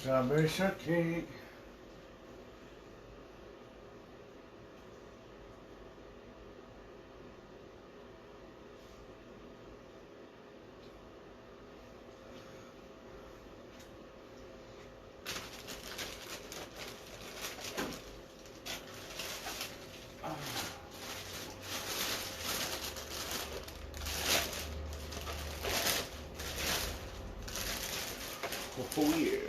Strawberry shortcake. Oh yeah.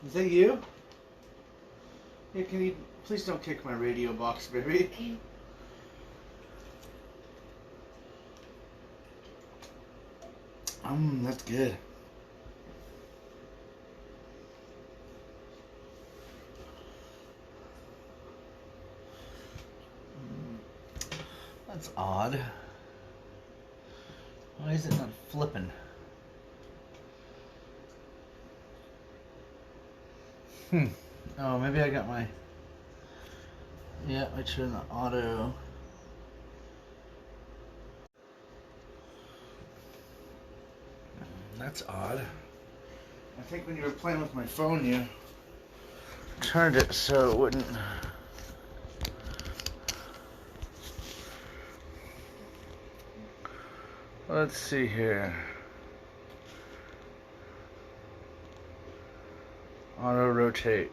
Is that you? Hey, can you please don't kick my radio box, baby? Okay. That's good. That's odd. Why is it not flipping? Oh, maybe I got my... Yeah, I turned the auto. That's odd. I think when you were playing with my phone, you turned it so it wouldn't... Let's see here. Auto rotate.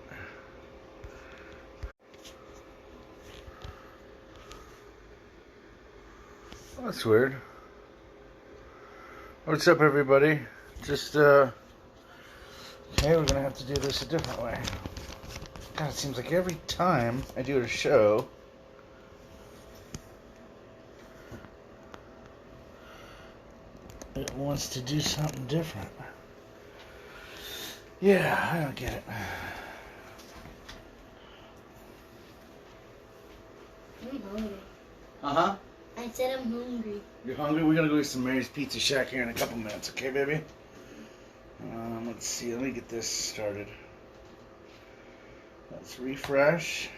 That's weird. What's up, everybody? Just, okay, we're gonna have to do this a different way. God, it seems like every time I do a show, it wants to do something different. Yeah, I don't get it. I'm hungry. Uh-huh. I said I'm hungry. You're hungry? We're gonna go eat some Mary's Pizza Shack here in a couple minutes, okay, baby? Let's see, let me get this started. Let's refresh.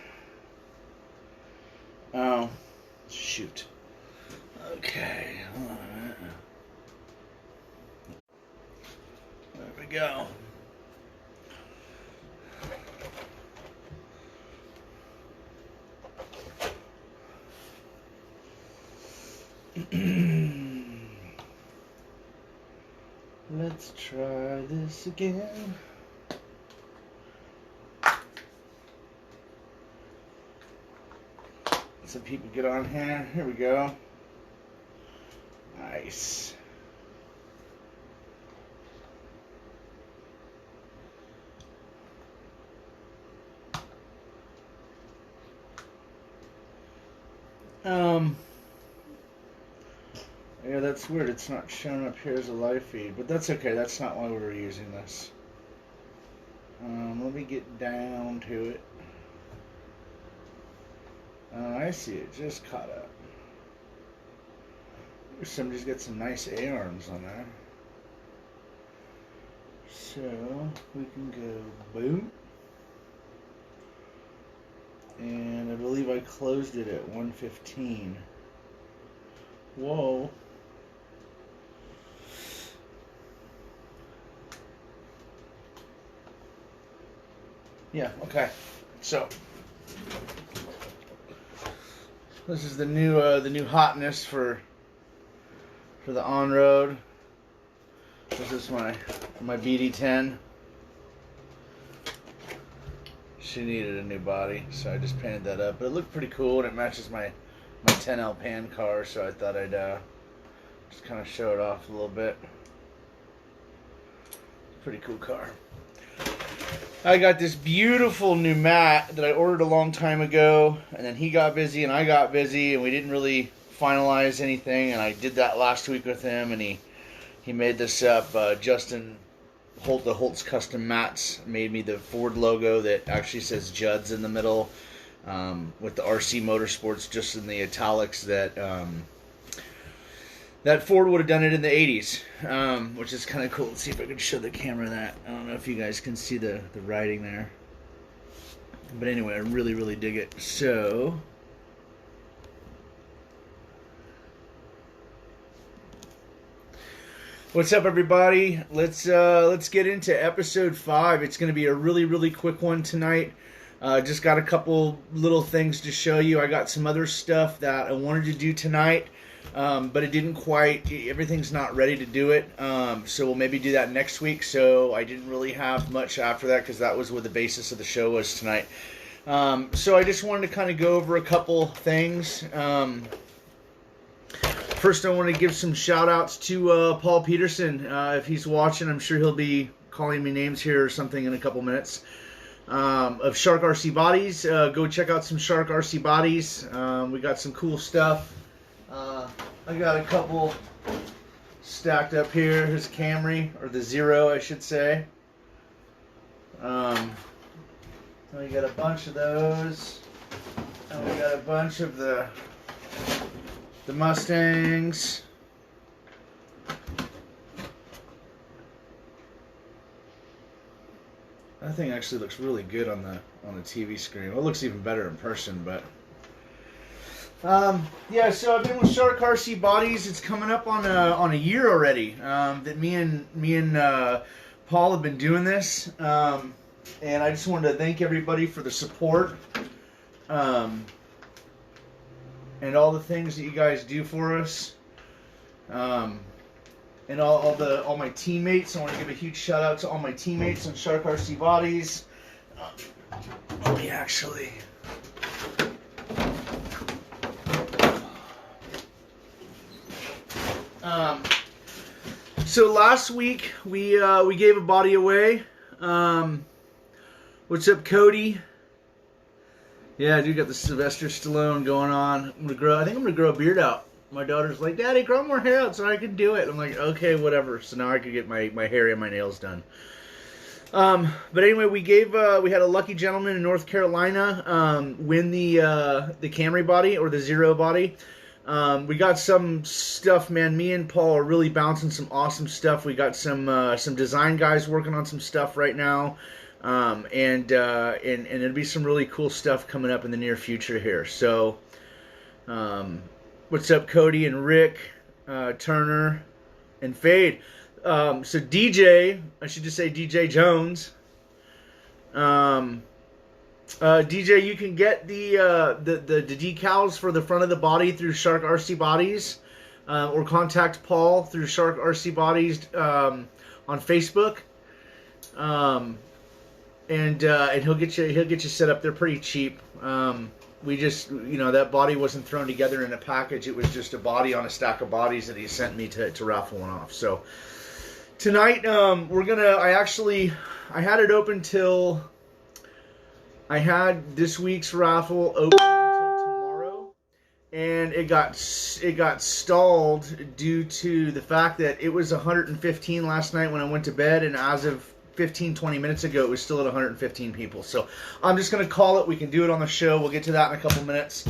Oh, shoot. Okay, alright. There we go. Let's try this again. Some people get on here. Here we go. Nice. Yeah, that's weird. It's not showing up here as a live feed, but that's okay. That's not why we're using this. Let me get down to it. I see it just caught up. Somebody's got some nice A-arms on there. So we can go boom. And I believe I closed it at 115. Whoa. Yeah, okay. So this is the new hotness for the on-road. This is my BD10. She needed a new body, so I just painted that up. But it looked pretty cool, and it matches my 10L pan car, so I thought I'd just kind of show it off a little bit. Pretty cool car. I got this beautiful new mat that I ordered a long time ago, and then he got busy and I got busy, and we didn't really finalize anything, and I did that last week with him, and he made this up. Justin Holt, the Holt's Custom Mats, made me the Ford logo that actually says Judd's in the middle, with the RC Motorsports just in the italics that Ford would have done it in the 80s, which is kind of cool. Let's see if I can show the camera that. I don't know if you guys can see the writing there. But anyway, I really, really dig it. So, What's up, everybody? Let's get into episode 5. It's going to be a really quick one tonight. Just got a couple little things to show you. I got some other stuff that I wanted to do tonight, but it didn't quite. Everything's not ready to do it, so we'll maybe do that next week. So I didn't really have much after that because that was what the basis of the show was tonight. So I just wanted to kind of go over a couple things. First, I want to give some shout-outs to Paul Peterson. If he's watching, I'm sure he'll be calling me names here or something in a couple minutes. Of Shark RC Bodies. Go check out some Shark RC Bodies. We got some cool stuff. I got a couple stacked up here. Here's Camry, or the Zero, I should say. We got a bunch of those. And we got a bunch of the Mustangs. That thing actually looks really good on the TV screen. Well, it looks even better in person, but yeah. So I've been with Shark RC Bodies. It's coming up on a year already. That me and Paul have been doing this, and I just wanted to thank everybody for the support. And all the things that you guys do for us, and all my teammates. I want to give a huge shout out to all my teammates on Shark RC Bodies. Let me actually. So last week we gave a body away. What's up, Cody? Yeah, dude, got the Sylvester Stallone going on. I think I'm gonna grow a beard out. My daughter's like, Daddy, grow more hair out so I can do it. I'm like, okay, whatever. So now I can get my hair and my nails done. But anyway, we had a lucky gentleman in North Carolina win the Camry body, or the Zero body. We got some stuff, man. Me and Paul are really bouncing some awesome stuff. We got some design guys working on some stuff right now. And there'll be some really cool stuff coming up in the near future here. So, what's up, Cody and Rick, Turner, and Fade? So DJ, I should just say DJ Jones. DJ, you can get the decals for the front of the body through Shark RC Bodies, or contact Paul through Shark RC Bodies on Facebook. And he'll get you set up. They're pretty cheap. We just, that body wasn't thrown together in a package. It was just a body on a stack of bodies that he sent me to raffle one off. So tonight I had it open till I had this week's raffle open until tomorrow, and it got stalled due to the fact that it was 115 last night when I went to bed, and as of 15-20 minutes ago, it was still at 115 people. So I'm just going to call it. We can do it on the show. We'll get to that in a couple minutes.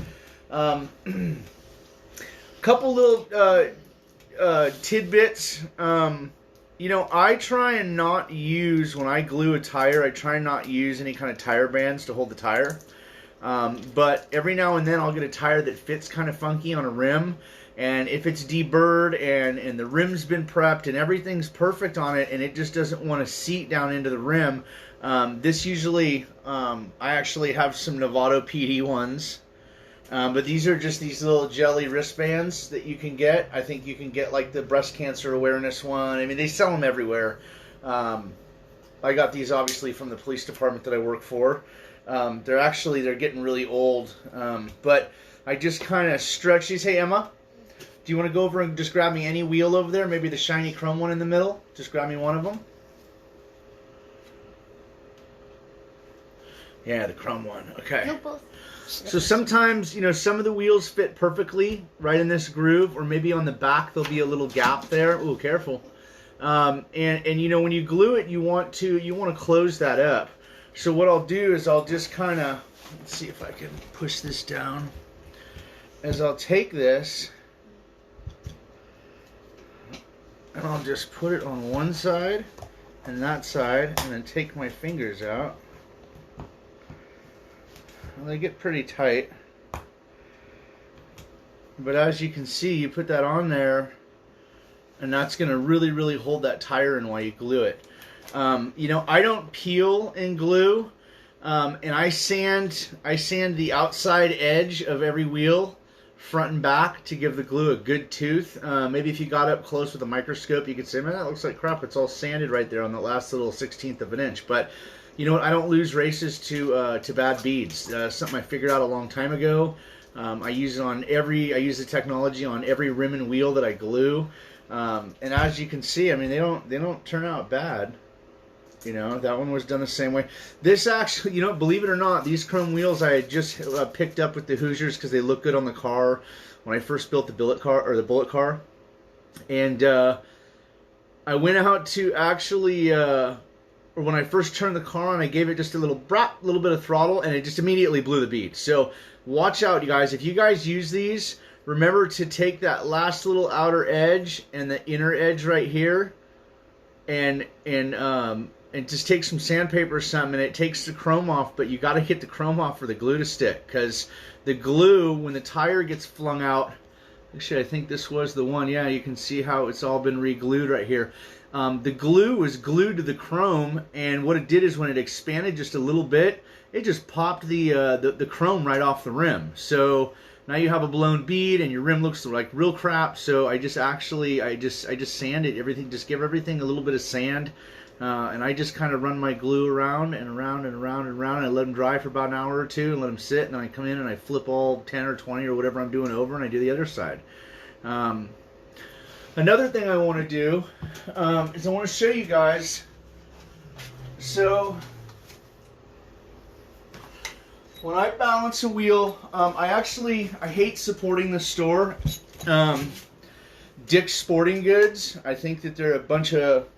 Couple little tidbits. I try and not use, when I glue a tire, I try and not use any kind of tire bands to hold the tire. But every now and then I'll get a tire that fits kind of funky on a rim. And if it's deburred and the rim's been prepped and everything's perfect on it and it just doesn't want to seat down into the rim, this usually, I actually have some Novato PD ones. But these are just these little jelly wristbands that you can get. I think you can get like the breast cancer awareness one. I mean, they sell them everywhere. I got these obviously from the police department that I work for. They're getting really old. But I just kind of stretch these. Hey, Emma. Do you want to go over and just grab me any wheel over there? Maybe the shiny chrome one in the middle? Just grab me one of them. Yeah, the chrome one. Okay. No, both. So sometimes, some of the wheels fit perfectly right in this groove, or maybe on the back there'll be a little gap there. Ooh, careful. And when you glue it, you want to close that up. So what I'll do is I'll just kind of, let's see if I can push this down. As I'll take this, and I'll just put it on one side and that side, and then take my fingers out. Well, they get pretty tight. But as you can see, you put that on there, and that's going to really hold that tire in while you glue it. You know, I don't peel and glue, and I sand the outside edge of every wheel, front and back, to give the glue a good tooth. Maybe if you got up close with a microscope, you could say, man, that looks like crap. It's all sanded right there on the last little 1/16 of an inch. But you know what? I don't lose races to bad beads. Something I figured out a long time ago. I use the technology on every rim and wheel that I glue. And as you can see, I mean, they don't turn out bad. You know, that one was done the same way. This actually, you know, believe it or not, these chrome wheels I had just picked up with the Hoosiers because they look good on the car when I first built the bullet car. And I went out to actually, or when I first turned the car on, I gave it just a little bit of throttle, and it just immediately blew the bead. So watch out, you guys. If you guys use these, remember to take that last little outer edge and the inner edge right here, and just take some sandpaper or something, and it takes the chrome off, but you got to get the chrome off for the glue to stick, because the glue, when the tire gets flung out, actually I think this was the one, yeah, you can see how it's all been re-glued right here. The glue was glued to the chrome, and what it did is when it expanded just a little bit, it just popped the chrome right off the rim. So now you have a blown bead, and your rim looks like real crap. So I just sanded everything, just give everything a little bit of sand. And I just kind of run my glue around and around and around and around, and I let them dry for about an hour or two and let them sit, and then I come in and I flip all 10 or 20 or whatever I'm doing over, and I do the other side. Another thing I want to do is I want to show you guys. So when I balance a wheel, I hate supporting the store, Dick's Sporting Goods. I think that they're a bunch of,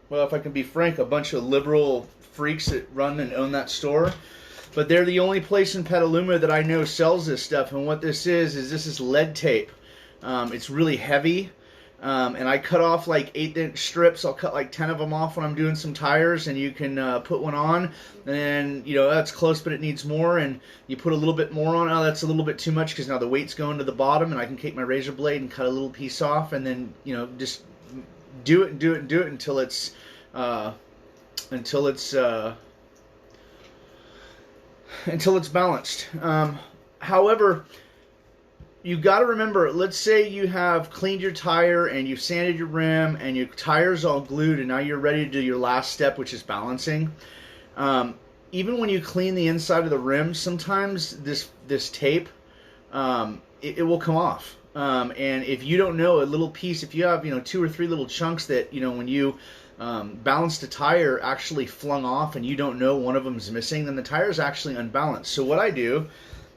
well, if I can be frank, a bunch of liberal freaks that run and own that store. But they're the only place in Petaluma that I know sells this stuff. And what this is lead tape. It's really heavy. And I cut off like 1/8 strips. I'll cut like 10 of them off when I'm doing some tires, and you can put one on. And then, you know, that's close, but it needs more. And you put a little bit more on. Oh, that's a little bit too much because now the weight's going to the bottom, and I can take my razor blade and cut a little piece off, and then, you know, just do it until it's balanced. However, you got to remember, let's say you have cleaned your tire and you've sanded your rim and your tire's all glued, and now you're ready to do your last step, which is balancing. Even when you clean the inside of the rim, sometimes this tape, it will come off. And if you don't know, a little piece, if you have, you know, 2 or 3 little chunks that, you know, when you balanced a tire actually flung off and you don't know one of them is missing, then the tire is actually unbalanced. So what I do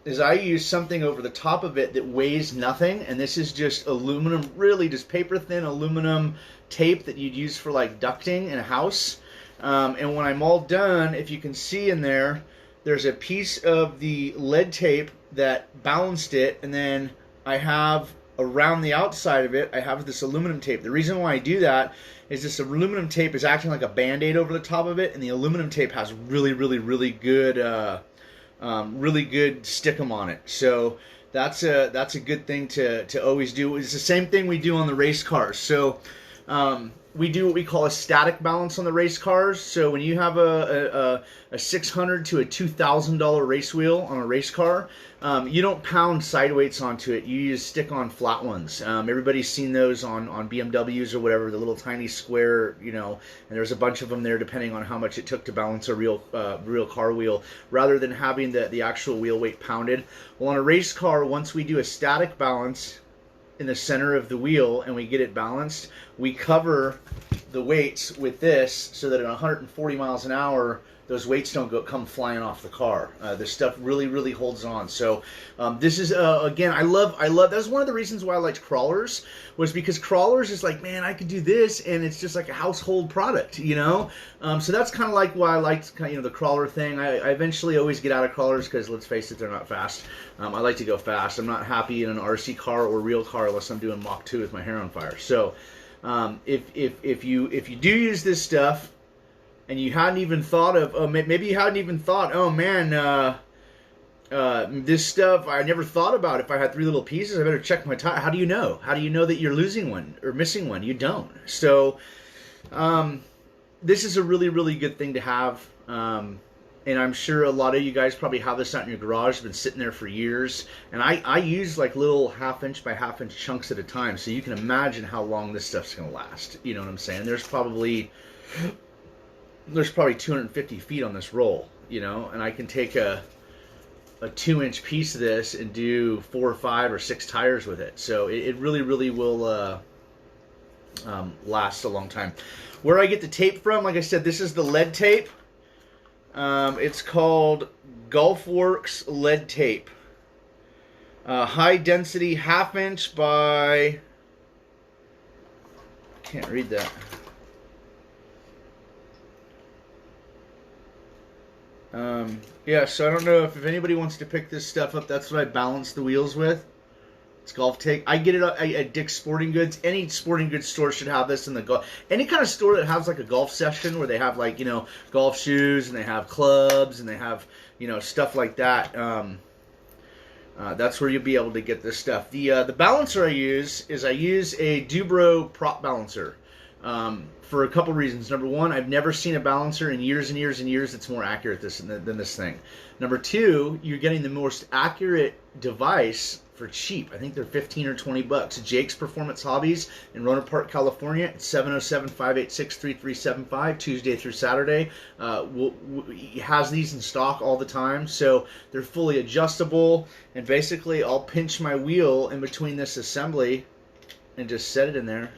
is I use something over the top of it that weighs nothing, and this is just aluminum, really just paper thin aluminum tape that you'd use for like ducting in a house. And when I'm all done, if you can see in there, there's a piece of the lead tape that balanced it, and then I have around the outside of it, I have this aluminum tape. The reason why I do that is this aluminum tape is acting like a Band-Aid over the top of it, and the aluminum tape has really good stickum on it. So that's a good thing to always do. It's the same thing we do on the race cars. So we do what we call a static balance on the race cars. So when you have a $600 to a $2,000 race wheel on a race car, you don't pound side weights onto it. You just stick on flat ones. Everybody's seen those on BMWs or whatever, the little tiny square, you know, and there's a bunch of them there depending on how much it took to balance a real car wheel, rather than having the actual wheel weight pounded. Well, on a race car, once we do a static balance in the center of the wheel and we get it balanced, we cover the weights with this so that at 140 miles an hour, those weights don't come flying off the car. This stuff really holds on. So this is again, I love. That's one of the reasons why I liked crawlers, was because crawlers is like, man, I could do this, and it's just like a household product, you know. So that's kind of like why I liked, you know, the crawler thing. I eventually always get out of crawlers because, let's face it, they're not fast. I like to go fast. I'm not happy in an RC car or real car unless I'm doing Mach 2 with my hair on fire. So if you do use this stuff, and you hadn't even thought of, maybe you hadn't even thought, oh man, This stuff, I never thought about. If I had 3 little pieces, I better check my tire. How do you know? How do you know that you're losing one or missing one? You don't. So, this is a really, really good thing to have. And I'm sure a lot of you guys probably have this out in your garage. It's been sitting there for years. And I use like little 1/2 by 1/2 chunks at a time. So you can imagine how long this stuff's going to last. You know what I'm saying? There's probably 250 feet on this roll, you know, and I can take a 2-inch piece of this and do 4 or 5 or 6 tires with it. So it really, really will last a long time. Where I get the tape from, like I said, this is the lead tape. It's called Golfworks lead tape. High density 1/2 inch by, can't read that. Yeah, so I don't know if anybody wants to pick this stuff up. That's what I balance the wheels with. It's golf tape. I get it at Dick's Sporting Goods. Any sporting goods store should have this in the golf. Any kind of store that has like a golf section where they have like, you know, golf shoes and they have clubs and they have, you know, stuff like that. That's where you'll be able to get this stuff. The balancer I use is a Dubro prop balancer. For a couple reasons. Number one, I've never seen a balancer in years and years and years that's more accurate than this thing. Number two, you're getting the most accurate device for cheap. I think they're 15 or 20 bucks. Jake's Performance Hobbies in Rohnert Park, California. It's 707-586-3375, Tuesday through Saturday. He has these in stock all the time, so they're fully adjustable. And basically, I'll pinch my wheel in between this assembly and just set it in there,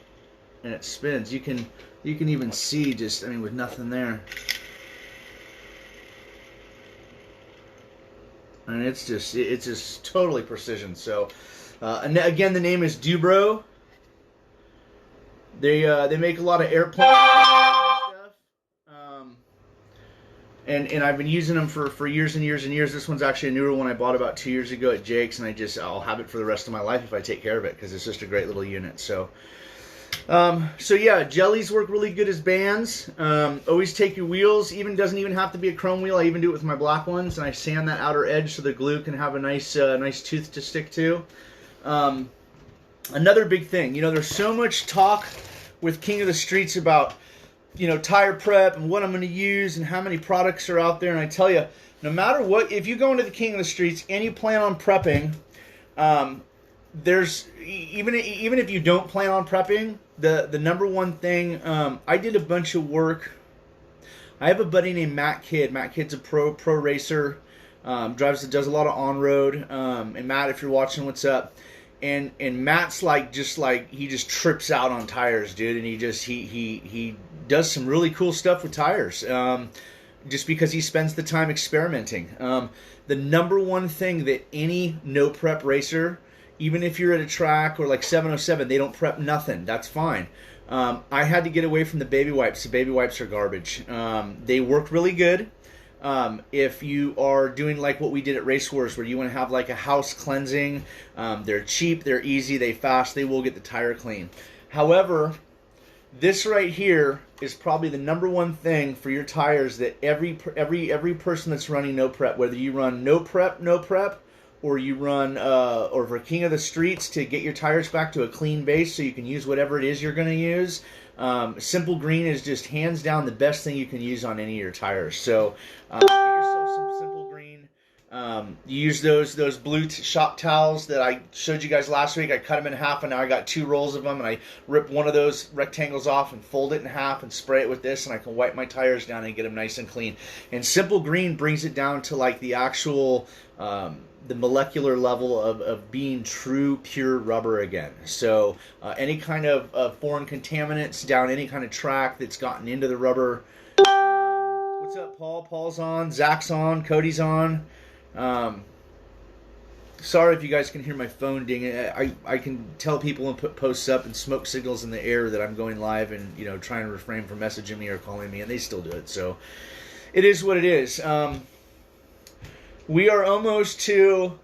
and it spins. You can even see just, I mean, with nothing there. And it's just totally precision. So, and again, the name is Dubro. They make a lot of airplane stuff. And I've been using them for years and years and years. This one's actually a newer one I bought about 2 years ago at Jake's, and I'll have it for the rest of my life if I take care of it, because it's just a great little unit. So yeah, jellies work really good as bands. Always take your wheels. Doesn't even have to be a chrome wheel. I even do it with my black ones, and I sand that outer edge so the glue can have a nice tooth to stick to. Another big thing, you know, there's so much talk with King of the Streets about, you know, tire prep and what I'm going to use and how many products are out there. And I tell you, no matter what, if you go into the King of the Streets and you plan on prepping, there's even if you don't plan on prepping, the number one thing, I did a bunch of work. I have a buddy named Matt Kidd. Matt Kidd's a pro racer, does a lot of on road. And Matt, if you're watching, what's up? And Matt's he just trips out on tires, dude. And he does some really cool stuff with tires. Just because he spends the time experimenting. The number one thing that any no prep racer, even if you're at a track or like 707, they don't prep nothing. That's fine. I had to get away from the baby wipes. The baby wipes are garbage. They work really good if you are doing like what we did at Race Wars, where you want to have like a house cleansing. They're cheap, they're easy, they fast, they will get the tire clean. However, this right here is probably the number one thing for your tires that every person that's running no prep, whether you run no prep, or you run, or for King of the Streets to get your tires back to a clean base so you can use whatever it is you're going to use. Simple Green is just hands down the best thing you can use on any of your tires. So get yourself some Simple Green. You use those blue shop towels that I showed you guys last week. I cut them in half, and now I got 2 rolls of them, and I rip one of those rectangles off and fold it in half and spray it with this, and I can wipe my tires down and get them nice and clean. And Simple Green brings it down to like the actual the molecular level of being true, pure rubber again. So any kind of foreign contaminants down any kind of track that's gotten into the rubber. What's up, Paul? Paul's on. Zach's on. Cody's on. Sorry if you guys can hear my phone ding. I can tell people and put posts up and smoke signals in the air that I'm going live and, you know, trying to refrain from messaging me or calling me, and they still do it. So it is what it is. We are almost to,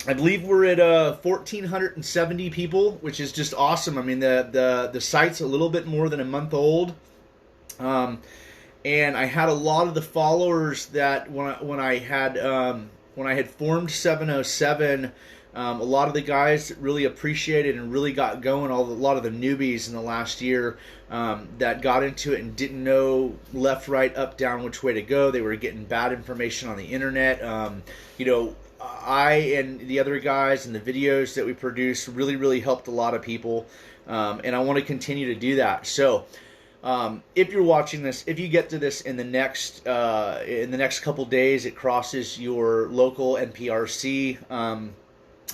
I believe we're at 1,470 people, which is just awesome. I mean, the site's a little bit more than a month old. and I had a lot of the followers that when I had formed 707. A lot of the guys really appreciated and really got going. A lot of the newbies in the last year that got into it and didn't know left, right, up, down, which way to go. They were getting bad information on the internet. I and the other guys and the videos that we produced really helped a lot of people, and I want to continue to do that. So if you're watching this, if you get to this in the next couple days, it crosses your local NPRC.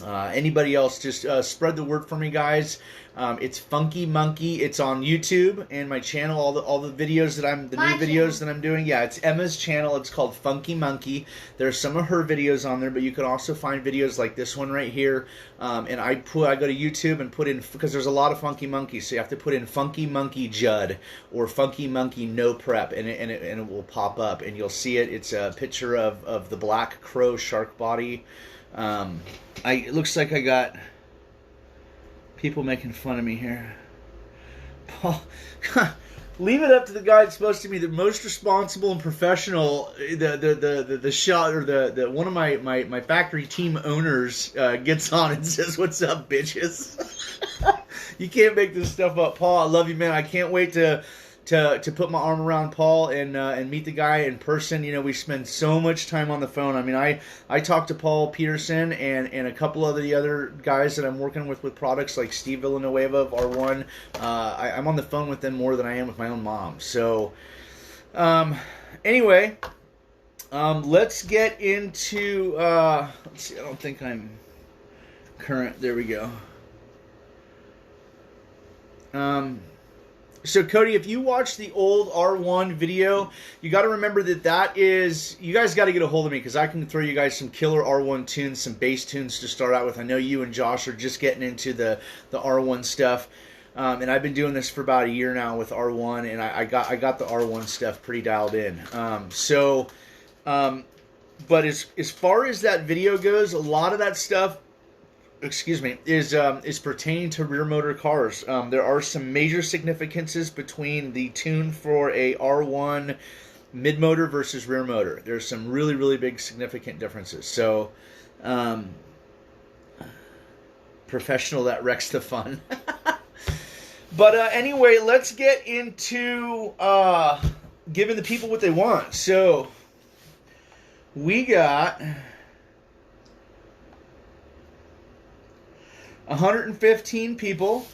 Anybody else, just spread the word for me, guys. It's Funky Monkey. It's on YouTube and my channel. All the videos that new videos that I'm doing. Yeah, it's Emma's channel. It's called Funky Monkey. There's some of her videos on there, but you can also find videos like this one right here. And I go to YouTube and put in, because there's a lot of Funky Monkeys, so you have to put in Funky Monkey Judd or Funky Monkey No Prep, and it will pop up, and you'll see it. It's a picture of the black crow shark body. It looks like I got people making fun of me here. Paul, leave it up to the guy that's supposed to be the most responsible and professional. The shot, or the one of my factory team owners gets on and says, "What's up, bitches?" You can't make this stuff up, Paul. I love you, man. I can't wait to put my arm around Paul and meet the guy in person. You know, we spend so much time on the phone. I mean, I talked to Paul Peterson and a couple of the other guys that I'm working with products like Steve Villanueva of R1. I'm on the phone with them more than I am with my own mom. So, anyway, let's get into, let's see, I don't think I'm current. There we go. So, Cody, if you watch the old R1 video, you got to remember that is... You guys got to get a hold of me, because I can throw you guys some killer R1 tunes, some bass tunes to start out with. I know you and Josh are just getting into the R1 stuff. And I've been doing this for about a year now with R1, and I got the R1 stuff pretty dialed in. But as far as that video goes, a lot of that stuff... is pertaining to rear motor cars. There are some major significances between the tune for a R1 mid motor versus rear motor. There's some really big significant differences. So, professional that wrecks the fun. But anyway, let's get into giving the people what they want. So, we got 115 people.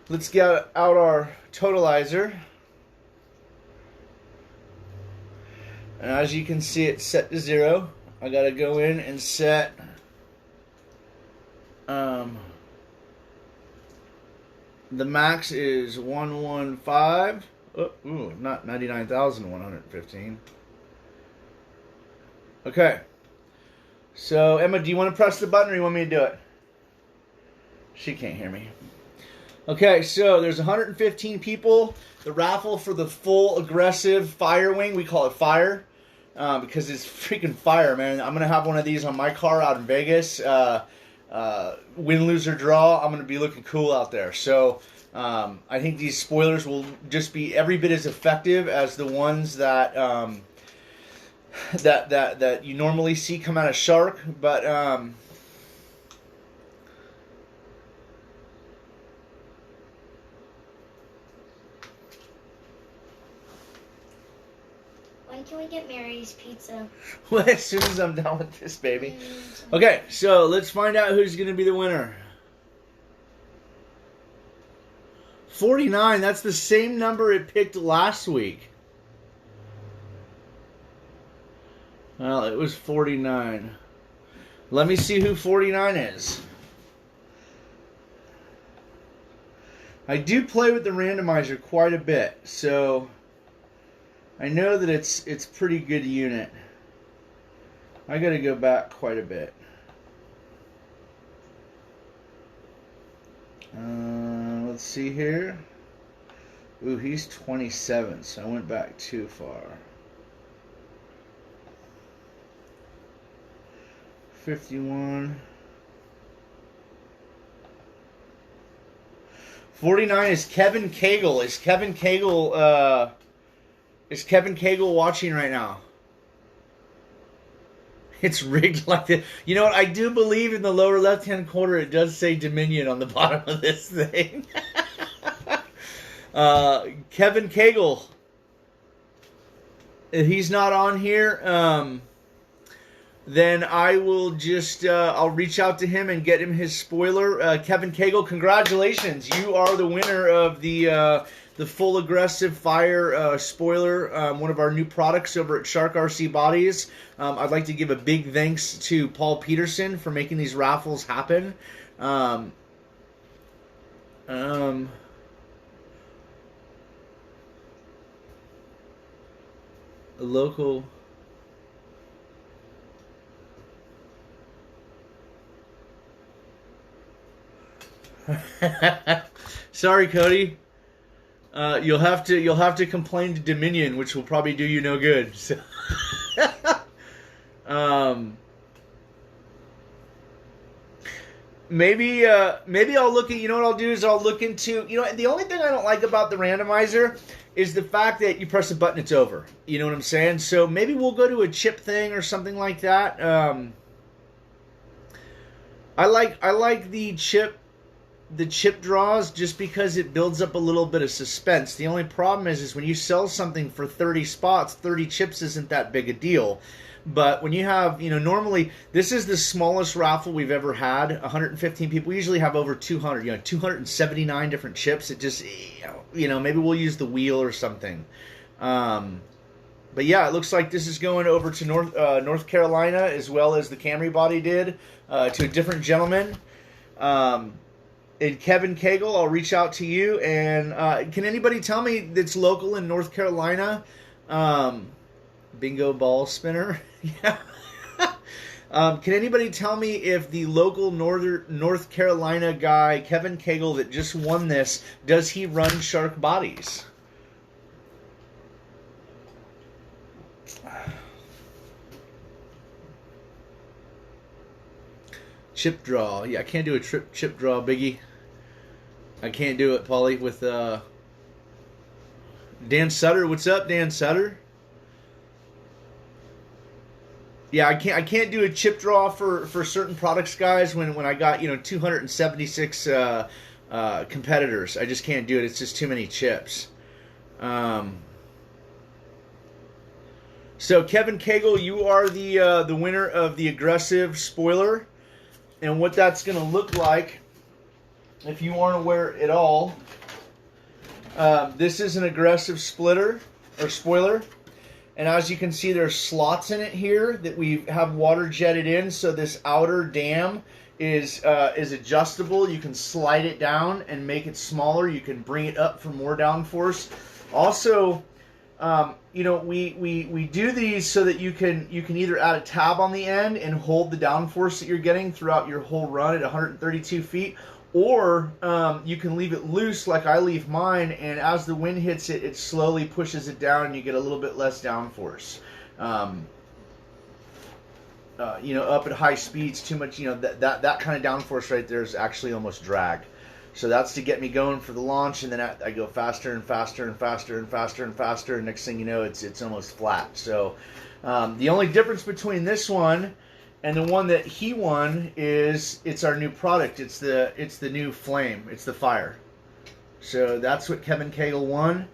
Let's get out our totalizer. And as you can see, it's set to 0. I gotta go in and set the max is 115. Oh, not 99,115. Okay. So, Emma, do you want to press the button, or you want me to do it? She can't hear me. Okay, so there's 115 people. The raffle for the full aggressive fire wing, we call it fire, because it's freaking fire, man. I'm going to have one of these on my car out in Vegas. Win, lose, or draw, I'm going to be looking cool out there. So I think these spoilers will just be every bit as effective as the ones that that you normally see come out of Shark, but when can we get Mary's pizza? Well, as soon as I'm done with this, baby. Okay, so let's find out who's going to be the winner. 49, that's the same number it picked last week. Well, it was 49. Let me see who 49 is. I do play with the randomizer quite a bit, so I know that it's pretty good unit. I got to go back quite a bit. Let's see here. Ooh, he's 27, so I went back too far. 51. 49 is Kevin Cagle. Is Kevin Cagle Is Kevin Cagle watching right now? It's rigged like that. You know what? I do believe in the lower left-hand corner it does say Dominion on the bottom of this thing. Kevin Cagle. If he's not on here, then I will just I'll reach out to him and get him his spoiler. Kevin Cagle, congratulations! You are the winner of the full aggressive fire spoiler, one of our new products over at Shark RC Bodies. I'd like to give a big thanks to Paul Peterson for making these raffles happen. A local. Sorry, Cody. You'll have to complain to Dominion, which will probably do you no good. So maybe I'll look at. You know what I'll do is I'll look into. You know, the only thing I don't like about the randomizer is the fact that you press a button, it's over. You know what I'm saying? So maybe we'll go to a chip thing or something like that. I like the chip draws just because it builds up a little bit of suspense. The only problem is when you sell something for 30 spots, 30 chips isn't that big a deal. But when you have, you know, normally this is the smallest raffle we've ever had, 115 people. We usually have over 200, 279 different chips. It just, you know, maybe we'll use the wheel or something. But yeah, it looks like this is going over to North Carolina as well as the Camry body did to a different gentleman. And Kevin Cagle, I'll reach out to you. And can anybody tell me that's local in North Carolina? Bingo ball spinner. Yeah. Can anybody tell me if the local North Carolina guy, Kevin Cagle, that just won this, does he run Shark Bodies? Chip draw. Yeah, I can't do a chip draw, Biggie. I can't do it, Paulie, with Dan Sutter. What's up, Dan Sutter? Yeah, I can't do a chip draw for certain products, guys, when I got, 276 competitors. I just can't do it. It's just too many chips. So Kevin Cagle, you are the winner of the aggressive spoiler. And what that's going to look like, if you aren't aware at all, this is an aggressive splitter or spoiler. And as you can see, there's slots in it here that we have water jetted in. So this outer dam is adjustable. You can slide it down and make it smaller. You can bring it up for more downforce. Also, we do these so that you can either add a tab on the end and hold the downforce that you're getting throughout your whole run at 132 feet, or you can leave it loose like I leave mine, and as the wind hits it, it slowly pushes it down and you get a little bit less downforce. Up at high speeds, too much, that kind of downforce right there is actually almost drag. So that's to get me going for the launch, and then I go faster and faster and faster and faster and faster, and next thing you know, it's almost flat. So the only difference between this one and the one that he won is it's our new product. It's the new flame. It's the fire. So that's what Kevin Cagle won.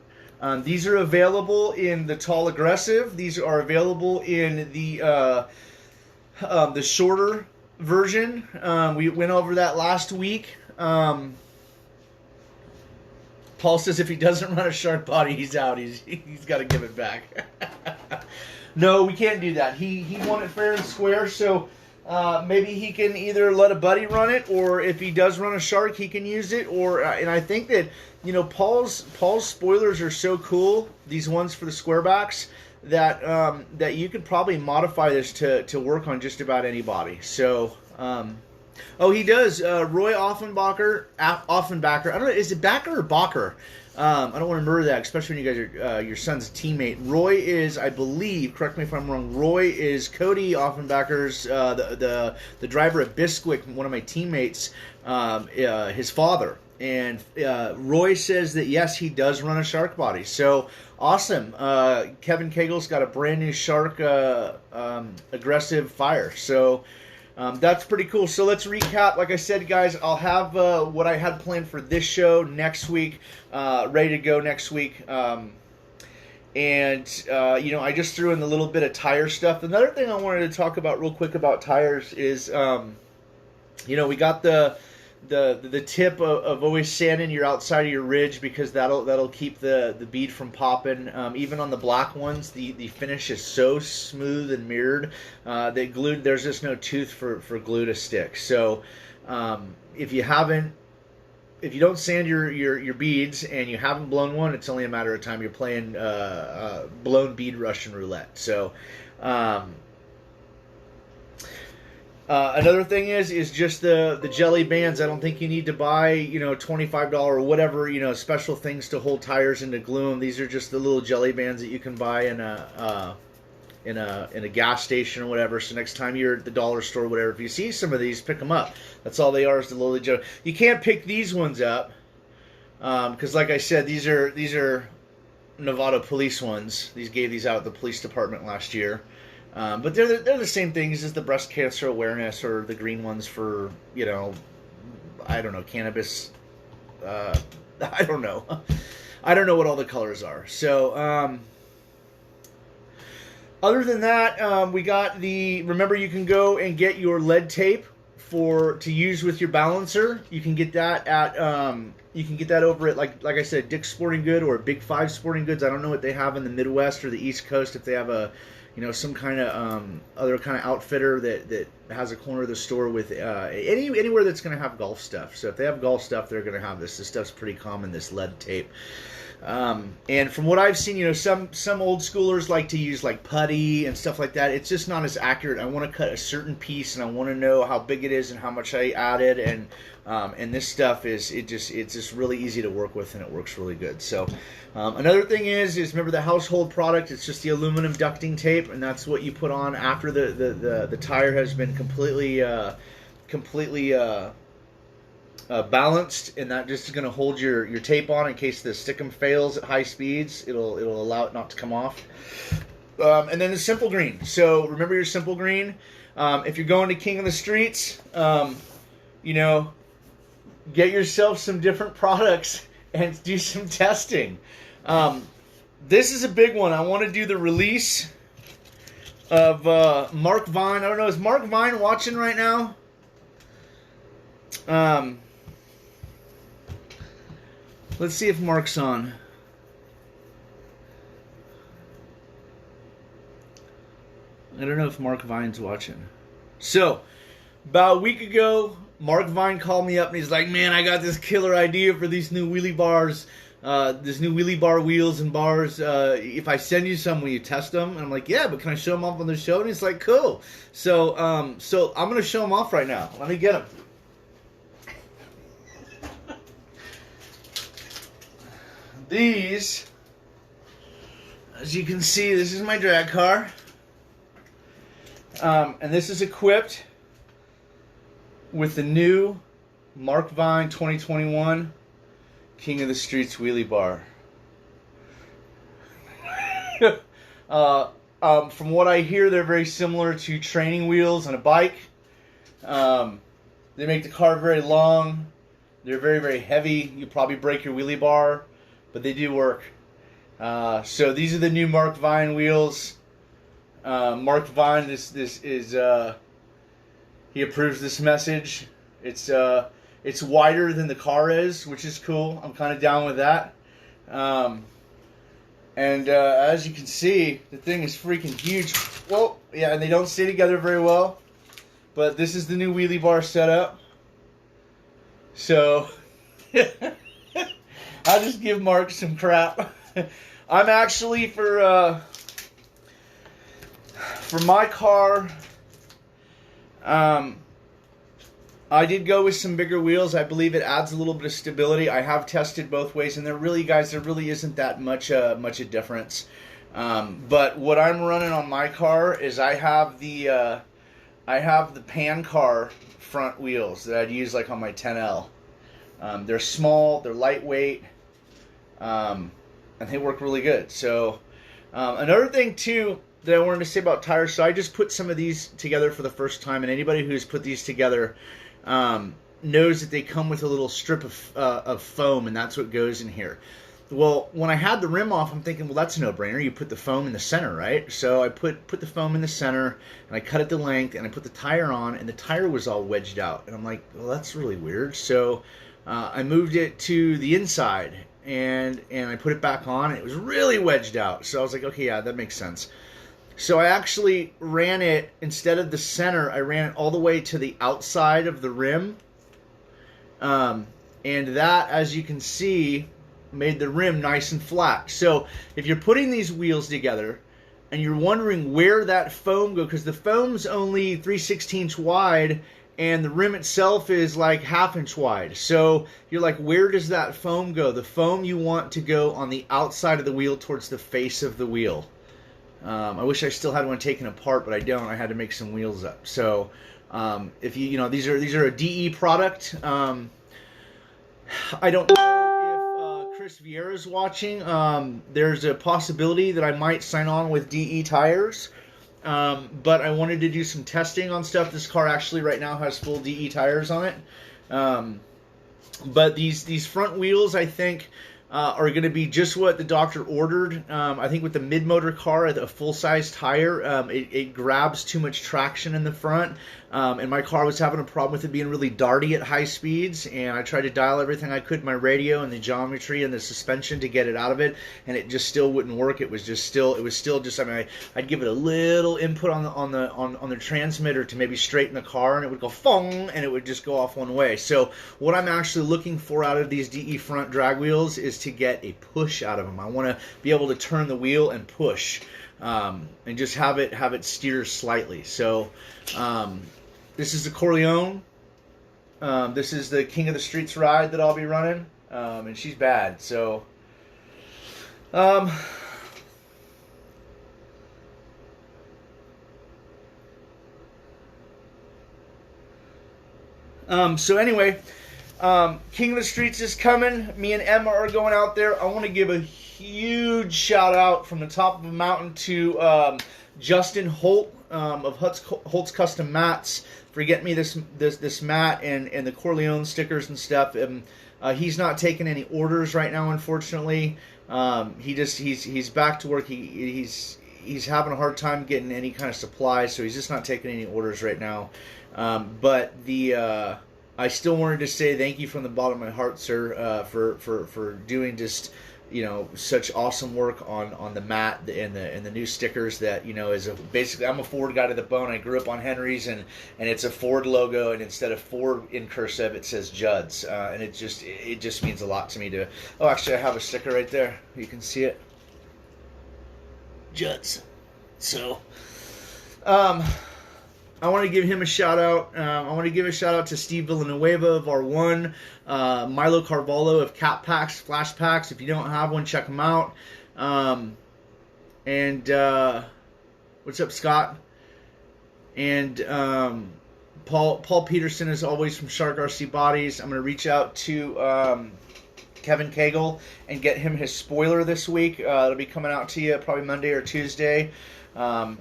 These are available in the tall aggressive. These are available in the shorter version. We went over that last week. Paul says if he doesn't run a shark body, he's out. He's got to give it back. No, we can't do that. He won it fair and square, so maybe he can either let a buddy run it, or if he does run a shark, he can use it. Or and I think that Paul's spoilers are so cool. These ones for the squarebacks that you could probably modify this to work on just about anybody. So. Oh, he does. Roy Offenbacher. I don't know. Is it Backer or Bacher? I don't want to murder that, especially when you guys are your son's teammate. Roy is, I believe, correct me if I'm wrong, Roy is Cody Offenbacher's, the driver at Bisquick, one of my teammates, his father. And Roy says that yes, he does run a shark body. So awesome. Kevin Kegel's got a brand new shark aggressive fire. So that's pretty cool. So let's recap. Like I said, guys, I'll have what I had planned for this show next week, ready to go next week. I just threw in a little bit of tire stuff. Another thing I wanted to talk about real quick about tires is, we got the tip of always sanding your outside of your ridge, because that'll keep the bead from popping. Even on the black ones, the finish is so smooth and mirrored that there's just no tooth for glue to stick. So if you don't sand your beads and you haven't blown one, it's only a matter of time. You're playing blown bead Russian roulette. So another thing is just the jelly bands. I don't think you need to buy $25 or whatever special things to hold tires and to glue them. These are just the little jelly bands that you can buy in a gas station or whatever. So next time you're at the dollar store or whatever, if you see some of these, pick them up. That's all they are, is the little jelly. You can't pick these ones up because, like I said, these are Nevada police ones. These gave these out at the police department last year. But they're the same things as the breast cancer awareness, or the green ones for I don't know, cannabis. I don't know. I don't know what all the colors are. So. Other than that, we got remember, you can go and get your lead tape to use with your balancer. You can get that at over at like I said, Dick's Sporting Good or Big Five Sporting Goods. I don't know what they have in the Midwest or the East Coast, if they have some kind of other kind of outfitter that has a corner of the store with anywhere that's going to have golf stuff. So if they have golf stuff, they're going to have this. This stuff's pretty common, this lead tape. And from what I've seen, some old schoolers like to use like putty and stuff like that. It's just not as accurate. I want to cut a certain piece, and I want to know how big it is and how much I added. And this stuff it's just really easy to work with, and it works really good. So another thing is remember the household product. It's just the aluminum ducting tape, and that's what you put on after the tire has been completely balanced, and that just is going to hold your tape on in case the stickum fails at high speeds. It'll allow it not to come off. And then the simple green. So remember your simple green. If you're going to King of the Streets, get yourself some different products and do some testing. This is a big one. I want to do the release of Mark Vyne. I don't know, is Mark Vyne watching right now? Let's see if Mark's on. I don't know if Mark Vine's watching. So, about a week ago, Mark Vyne called me up and he's like, man, I got this killer idea for these new wheelie bars, this new wheelie bar wheels and bars. If I send you some, will you test them? And I'm like, yeah, but can I show them off on the show? And he's like, cool. So I'm going to show them off right now. Let me get them. These, as you can see, this is my drag car. And this is equipped with the new Mark Vyne 2021 King of the Streets wheelie bar. From what I hear, they're very similar to training wheels on a bike. They make the car very long. They're very, very heavy. You probably break your wheelie bar, but they do work. So these are the new Mark Vyne wheels. Mark Vyne, this is he approves this message. It's wider than the car is, which is cool. I'm kind of down with that. And as you can see, the thing is freaking huge. Well, yeah, and they don't stay together very well. But this is the new wheelie bar setup. So I'll just give Mark some crap. I'm actually for my car. I did go with some bigger wheels. I believe it adds a little bit of stability. I have tested both ways, and there really isn't that much a difference. But what I'm running on my car is I have the pan car front wheels that I'd use like on my 10L. They're small, they're lightweight, and they work really good. So another thing too that I wanted to say about tires, so I just put some of these together for the first time, and anybody who's put these together knows that they come with a little strip of foam, and that's what goes in here. Well, when I had the rim off, I'm thinking, well, that's a no-brainer. You put the foam in the center, right? So I put the foam in the center, and I cut it to length, and I put the tire on, and the tire was all wedged out. And I'm like, well, that's really weird. So I moved it to the inside, and I put it back on, and it was really wedged out. So I was like, okay, yeah, that makes sense. So I actually ran it, instead of the center, I ran it all the way to the outside of the rim. And that, as you can see, made the rim nice and flat. So if you're putting these wheels together and you're wondering where that foam goes, because the foam's only 3/16 wide and the rim itself is like 1/2 inch wide. So you're like, where does that foam go? The foam you want to go on the outside of the wheel towards the face of the wheel. I wish I still had one taken apart, but I don't. I had to make some wheels up. So if these are a DE product. I don't know if Chris Vieira's watching. There's a possibility that I might sign on with DE tires, but I wanted to do some testing on stuff. This car actually right now has full DE tires on it, but these front wheels, I think, are going to be just what the doctor ordered. I think with the mid-motor car, a full-size tire, it grabs too much traction in the front. And my car was having a problem with it being really darty at high speeds. And I tried to dial everything I could, my radio and the geometry and the suspension, to get it out of it. And it just still wouldn't work. It was still just, I mean, I'd give it a little input on the transmitter to maybe straighten the car, and it would go fong, and it would just go off one way. So what I'm actually looking for out of these DE front drag wheels is to get a push out of them. I want to be able to turn the wheel and push, and just have it steer slightly. So this is the Corleone. This is the King of the Streets ride that I'll be running, and she's bad. So so anyway, King of the Streets is coming. Me and Emma are going out there. I want to give a huge shout out from the top of the mountain to Justin Holt of Holt's Custom Mats for getting me this mat and the Corleone stickers and stuff. He's not taking any orders right now, unfortunately. He's back to work. He's having a hard time getting any kind of supplies, so he's just not taking any orders right now. But I still wanted to say thank you from the bottom of my heart, sir, for doing just such awesome work on the mat and the new stickers that is basically, I'm a Ford guy to the bone. I grew up on Henry's, and it's a Ford logo, and instead of Ford in cursive it says Judd's, and it just means a lot to me to. Oh, actually I have a sticker right there. You can see it. Judd's. So I want to give him a shout out. I want to give a shout out to Steve Villanueva of R1, Milo Carvalho of Cat Packs, Flashpacks. If you don't have one, check them out. And what's up, Scott? And Paul Peterson, as always, from Shark RC Bodies. I'm going to reach out to Kevin Cagle and get him his spoiler this week. It'll be coming out to you probably Monday or Tuesday. And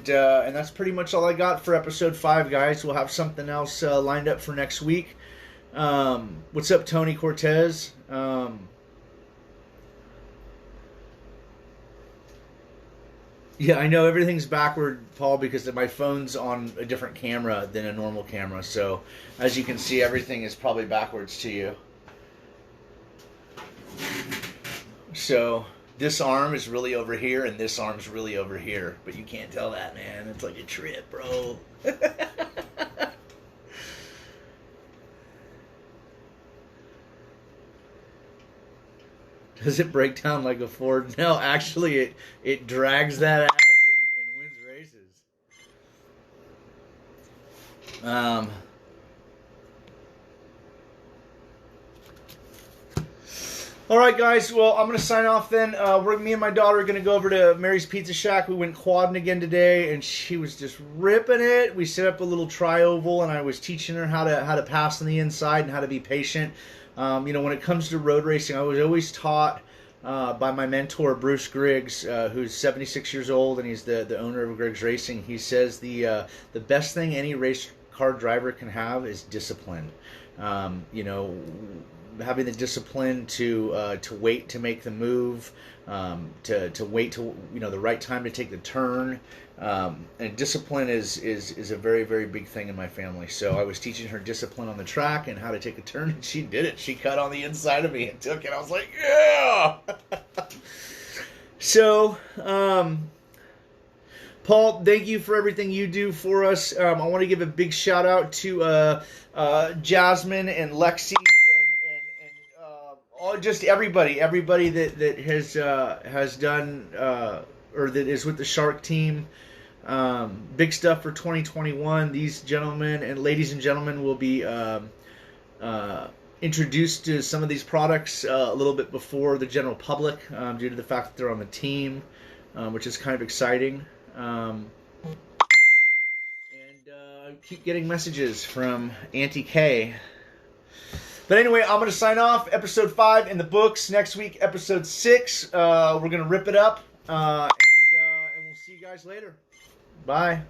that's pretty much all I got for episode 5, guys. We'll have something else lined up for next week. What's up, Tony Cortez? Yeah, I know everything's backward, Paul, because my phone's on a different camera than a normal camera. So, as you can see, everything is probably backwards to you. So, this arm is really over here, and this arm's really over here. But you can't tell that, man. It's like a trip, bro. Does it break down like a Ford? No, actually, it drags that ass and wins races. All right, guys. Well, I'm going to sign off then. Me and my daughter are going to go over to Mary's Pizza Shack. We went quadding again today, and she was just ripping it. We set up a little tri-oval, and I was teaching her how to pass on the inside and how to be patient. When it comes to road racing, I was always taught by my mentor Bruce Griggs, who's 76 years old and he's the owner of Griggs Racing. He says the best thing any race car driver can have is discipline. Having the discipline to wait to make the move, to wait to the right time to take the turn, and discipline is a very, very big thing in my family. So I was teaching her discipline on the track and how to take a turn, and she did it. She cut on the inside of me and took it. I was like, yeah. So, Paul, thank you for everything you do for us. I want to give a big shout out to Jasmine and Lexi and just everybody that has done or that is with the Shark team. Big stuff for 2021. These gentlemen and ladies and gentlemen will be introduced to some of these products a little bit before the general public due to the fact that they're on the team, which is kind of exciting. Keep getting messages from Auntie K. But anyway, I'm going to sign off. Episode 5 in the books. Next week, episode 6. We're going to rip it up. And we'll see you guys later. Bye.